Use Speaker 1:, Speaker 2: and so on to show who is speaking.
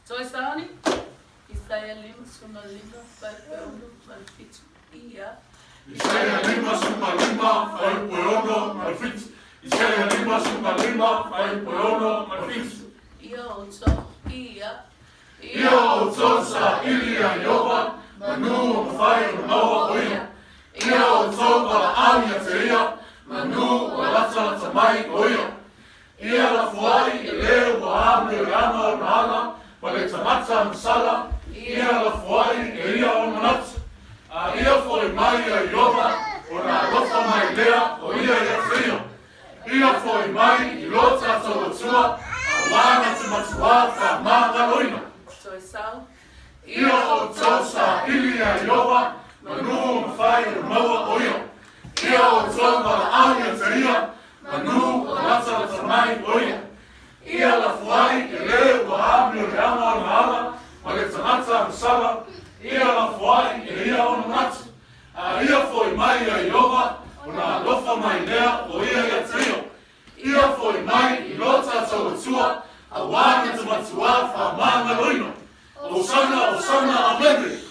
Speaker 1: Toisani, Isaia lima suma lima, Faipueono, Malfitu, Ia.
Speaker 2: Isaia lima suma lima, Faipueono, Malfitu. Isaia lima suma lima, Faipueono, Malfitu.
Speaker 1: Ia oto, Ia.
Speaker 2: Ia oto sa ilia Iova, manu mawhai o maua oia. Ia oto wala alia te ia, manu o lata mai oia. Ia la fuai e leo wa amle o ama o nahala, ma le tamata masala. Ia la fuai e ia o manatu. A ia foi mai a Iova, o na lofa mai lea o ia te ia. Ia foi mai i lota tau atua, a wana te matua wha maa loina.
Speaker 1: Toisau.
Speaker 2: Ia o tausa ilia Iova, manu mawhai o maua oia. Ia o tau wala alia te ia, manu o lata mai oia. Ia la fuai e leo wa amle o ama o nahala, ma le tamata masala. Ia la fuai e ia o manatu. A ia foi mai a Iova, o na lofa mai lea o ia te ia. Ia foi mai i lota tau atua, a wana te matua wha maa loina. Osana, Osana, Amen.